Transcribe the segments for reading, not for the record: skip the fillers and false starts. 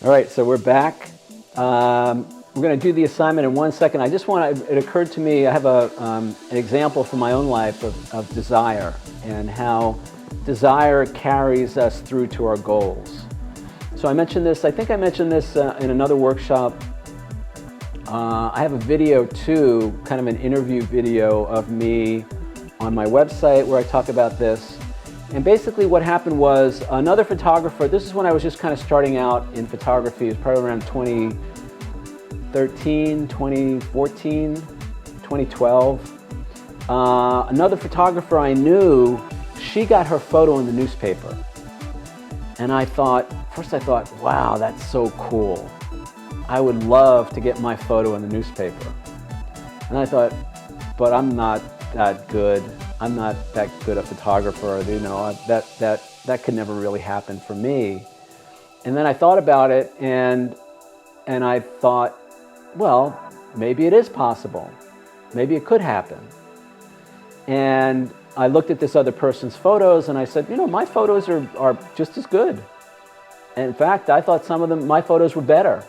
All right, so we're back. We're going to do the assignment in 1 second. I just want to, it occurred to me, I have an example from my own life of desire and how desire carries us through to our goals. So I mentioned this, I think I mentioned this in another workshop. I have a video too, kind of an interview video of me on my website where I talk about this. And basically what happened was another photographer, this is when I was just kind of starting out in photography, it was probably around 2013, 2014, 2012. Another photographer I knew, she got her photo in the newspaper. And I thought, first I thought, wow, that's so cool. I would love to get my photo in the newspaper. And I thought, but I'm not that good. I'm not that good a photographer, you know, that could never really happen for me. And then I thought about it and I thought, well, maybe it is possible. Maybe it could happen. And I looked at this other person's photos and I said, you know, my photos are just as good. And in fact, I thought some of them, my photos were better.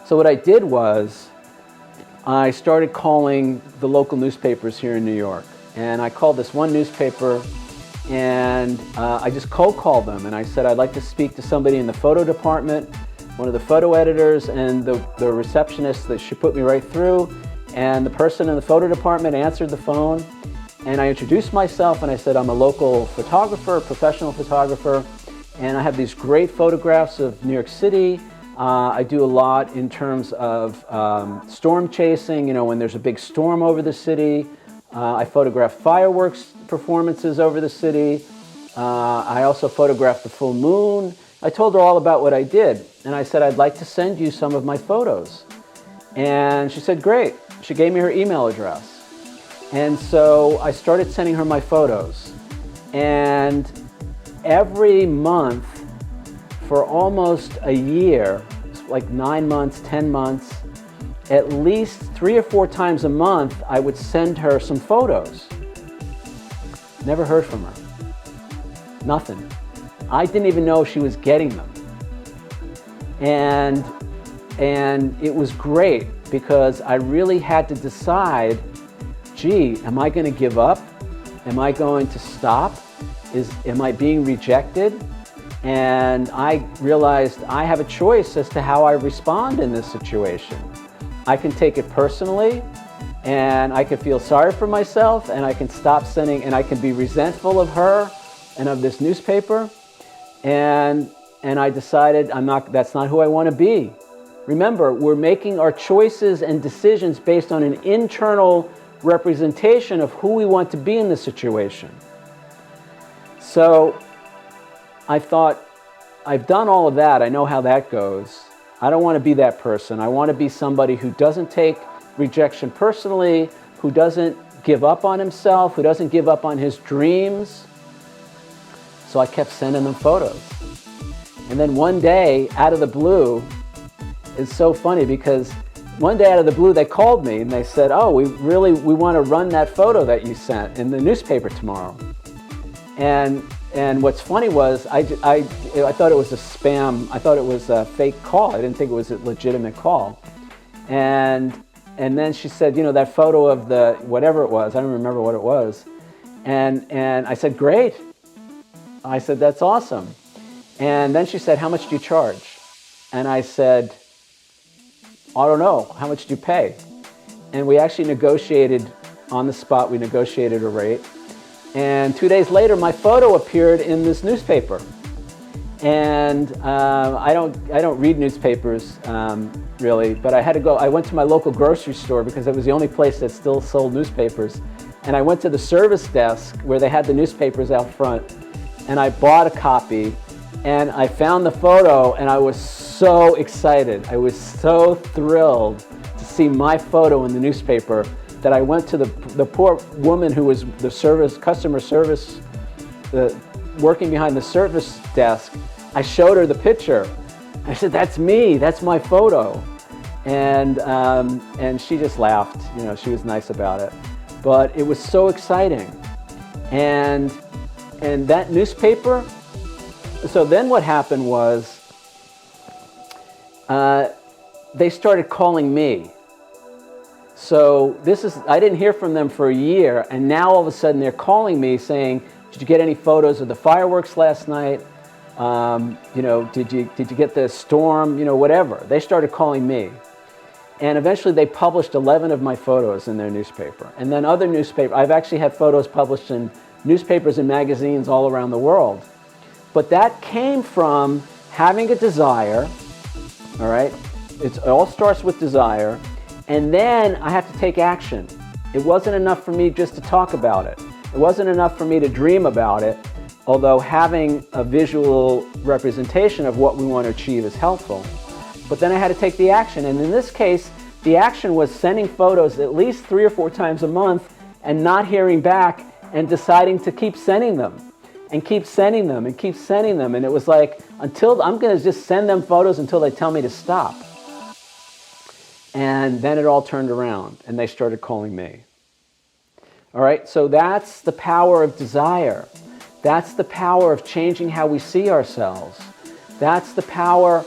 So what I did was, I started calling the local newspapers here in New York. And I called this one newspaper and I just cold called them and I said, I'd like to speak to somebody in the photo department, one of the photo editors and the receptionist that she put me right through. And the person in the photo department answered the phone and I introduced myself and I said, I'm a local photographer, professional photographer, and I have these great photographs of New York City. I do a lot in terms of storm chasing, you know, when there's a big storm over the city. I photograph fireworks performances over the city. I also photograph the full moon. I told her all about what I did. And I said, I'd like to send you some of my photos. And she said, great. She gave me her email address. And so I started sending her my photos. And every month, for almost a year, like 9 months, 10 months, at least 3 or 4 times a month, I would send her some photos. Never heard from her. Nothing. I didn't even know she was getting them. And it was great because I really had to decide, gee, am I going to give up? Am I going to stop? Am I being rejected? And I realized I have a choice as to how I respond in this situation. I can take it personally, and I can feel sorry for myself, and I can stop sending, and I can be resentful of her and of this newspaper. And I decided that's not who I want to be. Remember, we're making our choices and decisions based on an internal representation of who we want to be in the situation. So I thought, I've done all of that. I know how that goes. I don't want to be that person. I want to be somebody who doesn't take rejection personally, who doesn't give up on himself, who doesn't give up on his dreams. So I kept sending them photos. And then one day, out of the blue, it's so funny because one day out of the blue, they called me and they said, oh, we want to run that photo that you sent in the newspaper tomorrow. And what's funny was, I thought it was a spam, I thought it was a fake call. I didn't think it was a legitimate call. And then she said, you know, that photo of the, whatever it was, I don't remember what it was. And I said, great. I said, that's awesome. And then she said, how much do you charge? And I said, I don't know, how much do you pay? And we actually negotiated, on the spot, we negotiated a rate. And 2 days later, my photo appeared in this newspaper. And I don't read newspapers really, but I had to go. I went to my local grocery store because it was the only place that still sold newspapers. And I went to the service desk where they had the newspapers out front, and I bought a copy. And I found the photo, and I was so excited. I was so thrilled to see my photo in the newspaper that I went to the poor woman who was the customer service, working behind the service desk. I showed her the picture. I said, that's me, that's my photo. And she just laughed, you know, she was nice about it. But it was so exciting. And that newspaper So then what happened was they started calling me. So I didn't hear from them for a year, and now all of a sudden they're calling me saying, did you get any photos of the fireworks last night? Did you get the storm? Whatever. They started calling me. And eventually they published 11 of my photos in their newspaper. And then other newspapers, I've actually had photos published in newspapers and magazines all around the world. But that came from having a desire, all right? It all starts with desire. And then I have to take action. It wasn't enough for me just to talk about it. It wasn't enough for me to dream about it, although having a visual representation of what we want to achieve is helpful. But then I had to take the action. And in this case, the action was sending photos at least 3 or 4 times a month and not hearing back and deciding to keep sending them and keep sending them and keep sending them. And it was like, until I'm going to just send them photos until they tell me to stop. And then it all turned around, and they started calling me. All right, so that's the power of desire. That's the power of changing how we see ourselves. That's the power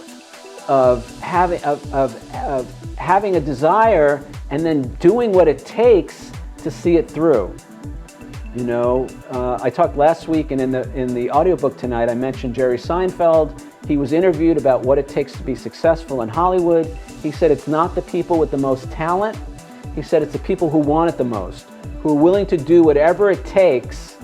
of having a desire and then doing what it takes to see it through. I talked last week, and in the audiobook tonight, I mentioned Jerry Seinfeld. He was interviewed about what it takes to be successful in Hollywood. He said it's not the people with the most talent. He said it's the people who want it the most, who are willing to do whatever it takes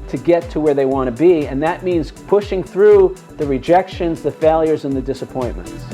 to get to where they want to be. And that means pushing through the rejections, the failures, and the disappointments.